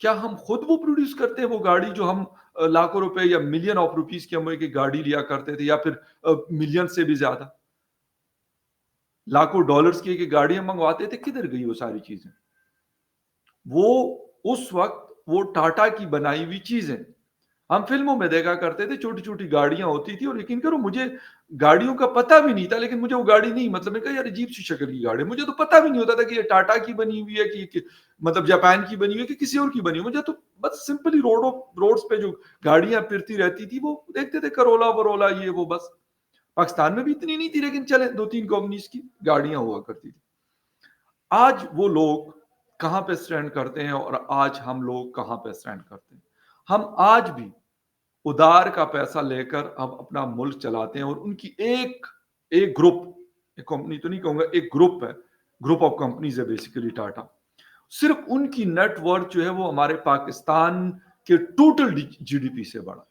کیا ہم خود وہ پروڈیوس کرتے ہیں وہ گاڑی جو ہم لاکھوں روپے یا ملین آف روپیز کی ہم ایک گاڑی لیا کرتے تھے، یا پھر ملین سے بھی زیادہ لاکھوں ڈالرز کی ایک گاڑی ہم منگواتے تھے؟ کدھر گئی وہ ساری چیزیں؟ وہ اس وقت وہ ٹاٹا کی بنائی ہوئی چیزیں ہم فلموں میں دیکھا کرتے تھے، چھوٹی چھوٹی گاڑیاں ہوتی تھی، اور یقین کرو مجھے گاڑیوں کا پتہ بھی نہیں تھا، لیکن مجھے وہ گاڑی نہیں، مطلب میں کہا یار عجیب سی شکل کی گاڑی، مجھے تو پتہ بھی نہیں ہوتا تھا کہ یہ ٹاٹا کی بنی ہوئی ہے کہ مطلب جاپان کی بنی ہوئی ہے کہ کسی اور کی بنی ہوئی، مجھے تو بس سمپلی روڈز پہ جو گاڑیاں پھرتی رہتی تھی وہ دیکھتے تھے، کرولا ورولا یہ وہ، بس پاکستان میں بھی اتنی نہیں تھی، لیکن چلے 2-3 کمپنیز کی گاڑیاں ہوا کرتی تھی۔ آج وہ لوگ کہاں پہ سٹینڈ کرتے ہیں اور آج ہم لوگ کہاں پہ سٹینڈ کرتے ہیں؟ ہم آج بھی ادار کا پیسہ لے کر اب اپنا ملک چلاتے ہیں، اور ان کی ایک گروپ، ایک کمپنی تو نہیں کہوں گا، ایک گروپ ہے، گروپ آف کمپنیز ہے بیسیکلی ٹاٹا، صرف ان کی نیٹ ورتھ جو ہے وہ ہمارے پاکستان کے ٹوٹل جی ڈی پی سے بڑا ہے۔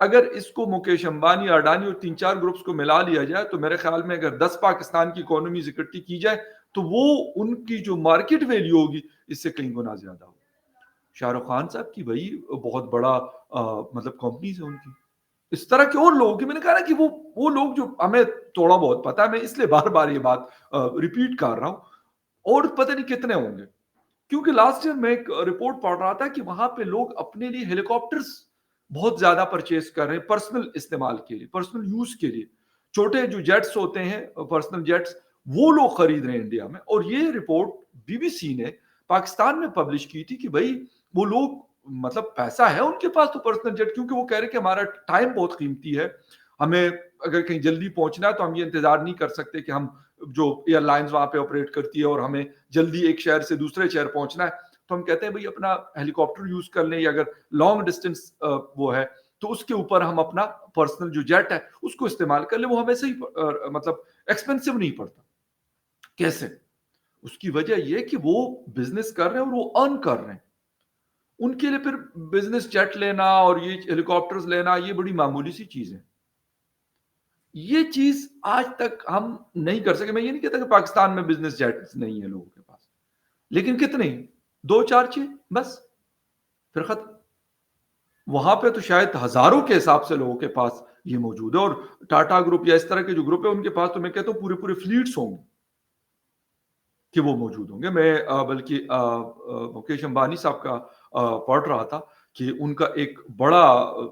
اگر اس کو مکیش امبانی، اڈانی اور 3-4 گروپس کو ملا لیا جائے تو میرے خیال میں اگر 10 پاکستان کی اکانومیز اکٹھی کی جائے تو وہ ان کی جو مارکیٹ ویلیو ہوگی اس سے کئی گنا زیادہ ہوگی۔ شاہ رخ خان صاحب کی بھائی بہت بڑا مطلب کمپنیز ہے ان کی، اس طرح کے اور لوگ، میں نے کہا نا کہ وہ لوگ جو ہمیں تھوڑا بہت پتا ہے، میں اس لیے بار بار یہ بات ریپیٹ کر رہا ہوں، اور پتہ نہیں کتنے ہوں گے، کیونکہ لاسٹ ایئر میں ایک رپورٹ پڑھ رہا تھا کہ وہاں پہ لوگ اپنے لیے ہیلی کاپٹرز بہت زیادہ پرچیز کر رہے ہیں، پرسنل استعمال کے لیے، پرسنل یوز کے لیے، چھوٹے جو جیٹس ہوتے ہیں پرسنل جیٹس، وہ لوگ خرید رہے ہیں انڈیا میں۔ اور یہ رپورٹ بی بی سی نے پاکستان میں پبلش کی تھی کہ بھائی وہ لوگ مطلب پیسہ ہے ان کے پاس تو پرسنل جیٹ، کیونکہ وہ کہہ رہے کہ ہمارا ٹائم بہت قیمتی ہے، ہمیں اگر کہیں جلدی پہنچنا ہے تو ہم یہ انتظار نہیں کر سکتے کہ ہم جو ایئر لائنز وہاں پہ آپریٹ کرتی ہے اور ہمیں جلدی ایک شہر سے دوسرے شہر پہنچنا ہے، تو ہم کہتے ہیں بھائی اپنا ہیلی کاپٹر یوز کر لیں، یا اگر لانگ ڈسٹینس وہ ہے تو اس کے اوپر ہم اپنا پرسنل جو جیٹ ہے اس کو استعمال کر لیں، وہ ہمیں صحیح مطلب ایکسپینسو نہیں پڑتا۔ کیسے؟ اس کی وجہ یہ کہ وہ بزنس کر رہے ہیں اور وہ ارن کر رہے ہیں، ان کے لیے پھر بزنس جیٹ لینا اور یہ ہیلی کاپٹرز لینا یہ بڑی معمولی سی چیز ہے۔ یہ چیز آج تک ہم نہیں کر سکے۔ میں یہ نہیں کہتا کہ پاکستان میں بزنس جیٹ نہیں ہے لوگوں کے پاس، لیکن کتنے؟ 2-4-6 بس، پھر ختم۔ وہاں پہ تو شاید ہزاروں کے حساب سے لوگوں کے پاس یہ موجود ہے، اور ٹاٹا گروپ یا اس طرح کے جو گروپ ہے ان کے پاس تو میں کہتا ہوں پورے پورے فلیٹس ہوں گے کہ وہ موجود ہوں گے۔ میں بلکہ مکیش امبانی صاحب کا پڑھ رہا تھا کہ ان کا ایک بڑا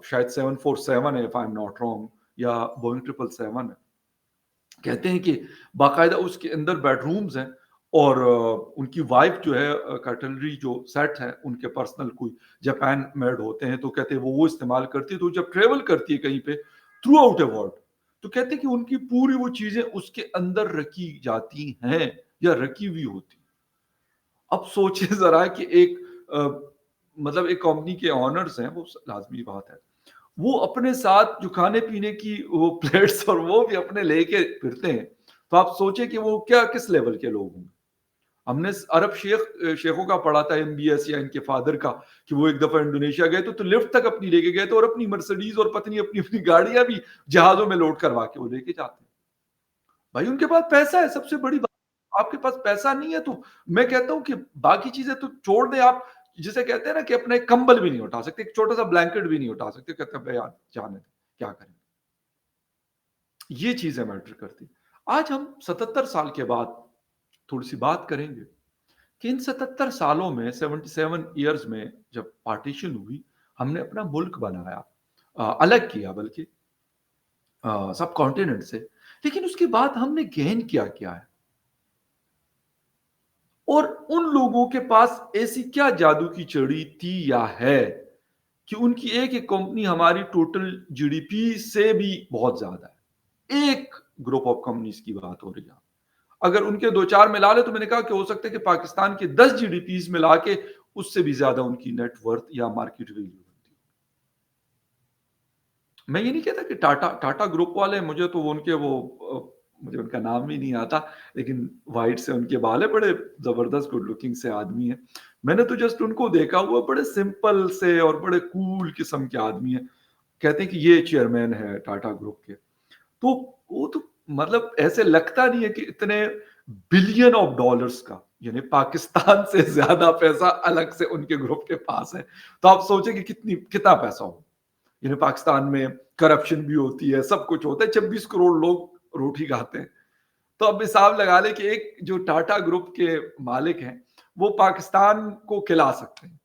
شاید 747 ہے، if I'm not wrong، یا بوئنگ 777 ہے، کہتے ہیں کہ باقاعدہ اس کے اندر بیڈ رومز ہیں، اور ان کی وائف جو ہے کٹلری جو سیٹ ہے ان کے پرسنل کوئی جاپان میڈ ہوتے ہیں، تو کہتے ہیں وہ استعمال کرتی ہے، تو جب ٹریول کرتی ہے کہیں پہ تھرو آؤٹ اے ورلڈ تو کہتے ہیں کہ ان کی پوری وہ چیزیں اس کے اندر رکھی جاتی ہیں یا رکھی ہوئی ہوتی۔ اب سوچیں ذرا کہ ایک مطلب ایک کمپنی کے آنرز ہیں، وہ لازمی بات ہے، وہ اپنے ساتھ جو کھانے پینے کی وہ پلیٹس اور وہ بھی اپنے لے کے پھرتے ہیں، تو آپ سوچیں کہ وہ کیا کس لیول کے لوگ ہوں گے۔ ہم نے عرب شیخوں کا پڑھا تھا MBS یا ان کے فادر کا کہ وہ ایک دفعہ انڈونیشیا گئے تو لفٹ تک اپنی لے کے گئے تھے، اور اپنی مرسڈیز اور پتنی اپنی گاڑیاں بھی جہازوں میں لوڈ کروا کے وہ لے کے جاتے ہیں۔ بھائی ان کے پاس پیسہ ہے، سب سے بڑی بات۔ آپ کے پاس پیسہ نہیں ہے تو میں کہتا ہوں کہ باقی چیزیں تو چھوڑ دیں، آپ جسے کہتے ہیں نا کہ اپنا ایک کمبل بھی نہیں اٹھا سکتے، ایک چھوٹا سا بلینکٹ بھی نہیں اٹھا سکتے، کہتے ہیں بھائی یار جانے دیں، کیا کریں۔ یہ چیزیں میٹر کرتی۔ آج ہم 77 سال کے بعد تھوڑی سی بات کریں گے کہ ان 77 سالوں میں 77 ایئرز میں جب پارٹیشن ہوئی، ہم نے اپنا ملک بنایا، الگ کیا بلکہ سب کانٹیننٹ سے، لیکن اس کے بعد ہم نے گین کیا کیا ہے، اور ان لوگوں کے پاس ایسی کیا جادو کی چڑی تھی یا ہے کہ ان کی ایک ایک کمپنی ہماری ٹوٹل جی ڈی پی سے بھی بہت زیادہ ہے۔ ایک گروپ آف کمپنیز کی بات ہو رہی ہے، اگر ان کے 2-4 ملا لے تو میں نے کہا کہ ہو سکتا ہے کہ پاکستان کے 10 جی ڈی پیز ملا کے اس سے بھی زیادہ ان کی نیٹ ورتھ یا مارکیٹ ویلیو ہوتی ہے۔ میں یہ نہیں کہتا کہ ٹاٹا گروپ والے، مجھے تو ان کے مجھے ان کا نام بھی نہیں آتا، لیکن وائٹ سے ان کے بال ہے، بڑے زبردست گڈ لکنگ سے آدمی ہیں، میں نے تو جسٹ ان کو دیکھا ہوا، بڑے سمپل سے اور بڑے کول قسم کے آدمی ہیں، کہتے ہیں کہ یہ چیئرمین ہے ٹاٹا گروپ کے، تو وہ تو مطلب ایسے لگتا نہیں ہے کہ اتنے بلین آف ڈالرز کا یعنی پاکستان سے زیادہ پیسہ الگ سے ان کے گروپ کے پاس ہے. تو آپ سوچیں کہ کتنا پیسہ ہو. یعنی پاکستان میں کرپشن بھی ہوتی ہے, سب کچھ ہوتا ہے, 26 کروڑ لوگ روٹی کھاتے ہیں. تو اب حساب لگا لیں کہ ایک جو ٹاٹا گروپ کے مالک ہیں وہ پاکستان کو کھلا سکتے ہیں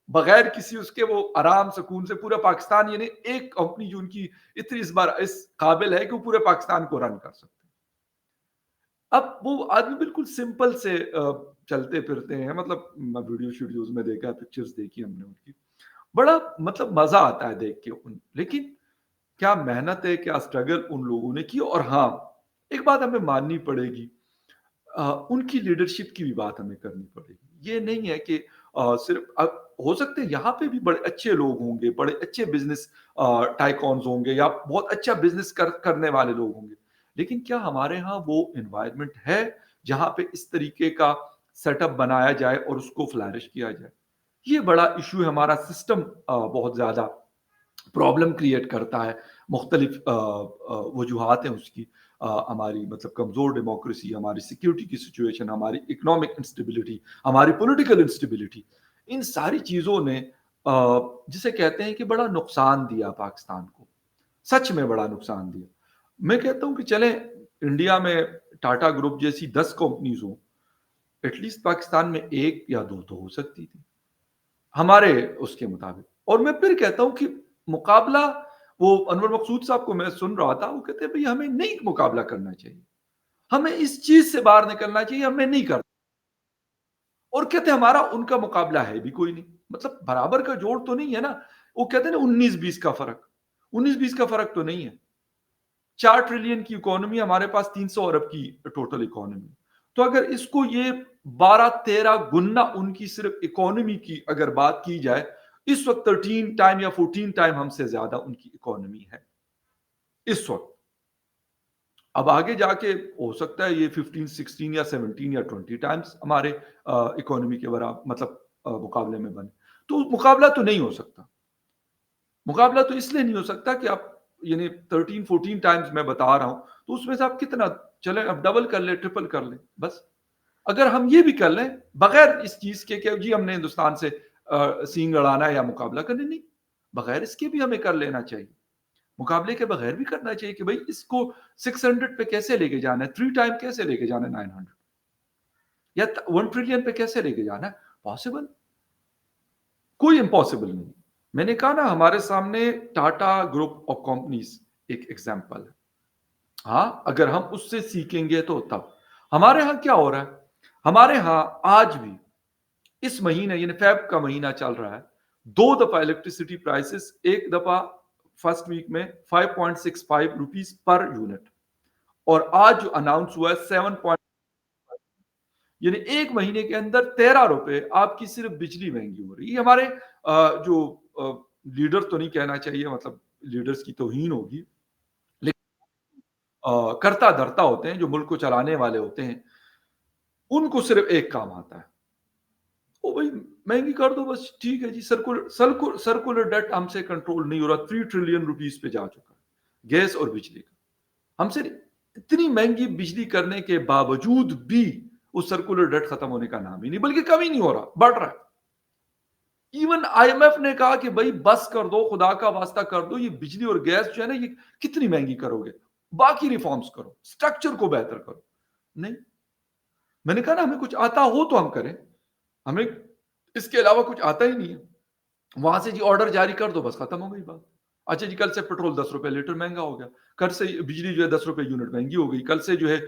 بغیر کسی اس کے, وہ آرام سکون سے پورا پاکستان, یعنی ایک کمپنی جو ان کی اتنی اس قابل ہے کہ وہ پورے پاکستان کو رن کر سکتے ہیں. اب وہ آدمی بالکل سمپل سے چلتے پھرتے ہیں, مطلب ویڈیو شیڈیوز میں دیکھا, پکچرز دیکھی ہم نے ان کی, بڑا مطلب مزہ آتا ہے دیکھ کے لیکن کیا محنت ہے, کیا اسٹرگل ان لوگوں نے کی. اور ہاں ایک بات ہمیں ماننی پڑے گی, ان کی لیڈرشپ کی بھی بات ہمیں کرنی پڑے گی. یہ نہیں ہے کہ صرف ہو سکتے ہیں یہاں پہ بھی بڑے اچھے لوگ ہوں گے, بڑے اچھے بزنس ٹائکونز ہوں گے, یا بہت اچھا بزنس کرنے والے لوگ ہوں گے, لیکن کیا ہمارے ہاں وہ انوائرمنٹ ہے جہاں پہ اس طریقے کا سیٹ اپ بنایا جائے اور اس کو فلرش کیا جائے. یہ بڑا ایشو ہے. ہمارا سسٹم بہت زیادہ پرابلم کریٹ کرتا ہے. مختلف وجوہات ہیں اس کی, ہماری مطلب کمزور ڈیموکریسی, ہماری سیکیورٹی کی سچویشن, ہماری اکنامک انسٹیبلٹی, ہماری پولیٹیکل انسٹیبلٹی, ان ساری چیزوں نے جسے کہتے ہیں کہ بڑا نقصان دیا پاکستان کو, سچ میں بڑا نقصان دیا. میں کہتا ہوں کہ چلیں انڈیا میں ٹاٹا گروپ جیسی 10 کمپنیز ہوں, ایٹ لیسٹ پاکستان میں 1 یا 2 تو ہو سکتی تھی ہمارے اس کے مطابق. اور میں پھر کہتا ہوں کہ مقابلہ, وہ انور مقصود صاحب کو میں سن رہا تھا, وہ کہتے ہیں بھئی ہمیں نہیں مقابلہ کرنا چاہیے, ہمیں اس چیز سے باہر نکلنا چاہیے, ہمیں نہیں کرنا. اور کہتے ہیں ہمارا ان کا مقابلہ ہے بھی کوئی نہیں, مطلب برابر کا جوڑ تو نہیں ہے نا. وہ کہتے ہیں نا 19-20 کا فرق, 19-20 کا فرق تو نہیں ہے. 4 ٹریلین کی اکانومی, ہمارے پاس 300 ارب کی ٹوٹل اکانومی. تو اگر اس کو یہ 12-13 گنا ان کی صرف اکانومی کی اگر بات کی جائے, اس وقت 13 ٹائم یا 14 ٹائم ہم سے زیادہ ان کی اکانومی ہے اس وقت. اب آگے جا کے ہو سکتا ہے یہ 15, 16 یا 17 یا 20 ٹائمز ہمارے اکانومی کے برابر مطلب مقابلے میں بنے. تو مقابلہ تو نہیں ہو سکتا. مقابلہ تو اس لیے نہیں ہو سکتا کہ آپ یعنی 13-14 ٹائمز میں بتا رہا ہوں, تو اس میں سے آپ کتنا چلیں اب ڈبل کر لیں, ٹرپل کر لیں بس. اگر ہم یہ بھی کر لیں بغیر اس چیز کے کہ جی ہم نے ہندوستان سے سینگ لڑانا ہے یا مقابلہ کرنا, نہیں, بغیر اس کے بھی ہمیں کر لینا چاہیے. مقابلے کے بغیر بھی کرنا چاہیے کہ بھئی اس کو 600 پہ کیسے لے کے جانا ہے, 3 ٹائم کیسے لے کے جانا ہے 900, یا 1 ٹریلین پہ کیسے لے کے جانا ہے. پاسبل, کوئی امپاسبل نہیں. میں نے کہا نا ہمارے سامنے ٹاٹا گروپ آف کمپنیز ایک ایگزامپل ہے. ہاں اگر ہم اس سے سیکھیں گے تو تب. ہمارے ہاں کیا ہو رہا ہے, ہمارے ہاں آج بھی اس مہینے یعنی فیب کا مہینہ چل رہا ہے, 2 دفعہ الیکٹریسٹی پرائسز, ایک دفعہ فرسٹ ویک میں 5.65 روپیز پر یونٹ, اور آج جو اناؤنس ہوا ہے 7. یعنی ایک مہینے کے اندر 13 روپے آپ کی صرف بجلی مہنگی ہو رہی ہے. یہ ہمارے جو لیڈر تو نہیں کہنا چاہیے, مطلب لیڈرز کی توہین ہوگی, لیکن کرتا دھرتا ہوتے ہیں جو ملک کو چلانے والے ہوتے ہیں, ان کو صرف ایک کام آتا ہے, او بھائی مہنگی کر دو بس, ٹھیک ہے جی. سرکولر ڈیٹ ہم سے کنٹرول نہیں ہو رہا, 3 ٹریلین روپیز پہ جا چکا ہے گیس اور بجلی کا. ہم سے اتنی مہنگی بجلی کرنے کے باوجود بھی اس سرکولر ڈیٹ ختم ہونے کا نام ہی نہیں, بلکہ کم ہی نہیں ہو رہا, بڑھ رہا ہے. ایون آئی ایم ایف نے کہا کہ بھائی بس کر دو, خدا کا واسطہ کر دو, یہ بجلی اور گیس جو ہے نا یہ کتنی مہنگی کرو گے, باقی ریفارمز کرو, سٹرکچر کو بہتر کرو. نہیں, میں نے کہا نا ہمیں کچھ آتا ہو تو ہم کریں, ہمیں اس کے علاوہ کچھ آتا ہی نہیں ہے. وہاں سے جی آرڈر جاری کر دو, بس ختم ہو گئی بات. اچھا جی کل سے پیٹرول 10 روپے لیٹر مہنگا ہو گیا, کل سے بجلی جو ہے 10 روپے یونٹ مہنگی ہو گئی, کل سے جو ہے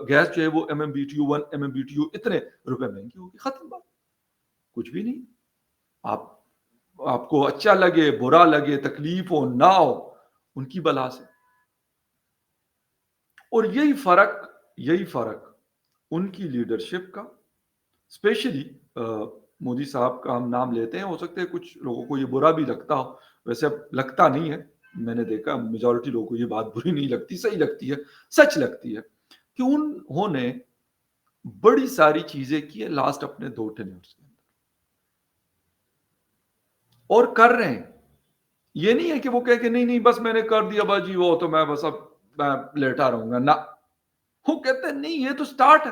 گیس جو ہے وہ MMBTU 1 MMBTU اتنے روپے مہنگی ہوگی, ختم بات. کچھ بھی نہیں. آپ کو اچھا لگے برا لگے, تکلیف ہو نہ ہو, ان کی بلا سے. اور یہی فرق ان کی لیڈرشپ کا, اسپیشلی مودی صاحب کا ہم نام لیتے ہیں, ہو سکتا ہے کچھ لوگوں کو یہ برا بھی لگتا ہو, ویسے اب لگتا نہیں ہے, میں نے دیکھا میجورٹی لوگوں کو یہ بات بری نہیں لگتی, صحیح لگتی ہے, سچ لگتی ہے کہ انہوں نے بڑی ساری چیزیں کی ہے لاسٹ اپنے 2 ٹینیورز کے اندر, اور کر رہے ہیں. یہ نہیں ہے کہ وہ کہہ کہ نہیں بس میں نے کر دیا باجی وہ تو میں بس اب میں لیٹا رہوں گا, نہ, وہ کہتے ہیں نہیں یہ تو سٹارٹ ہے,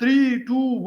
3, 2,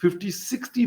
50-60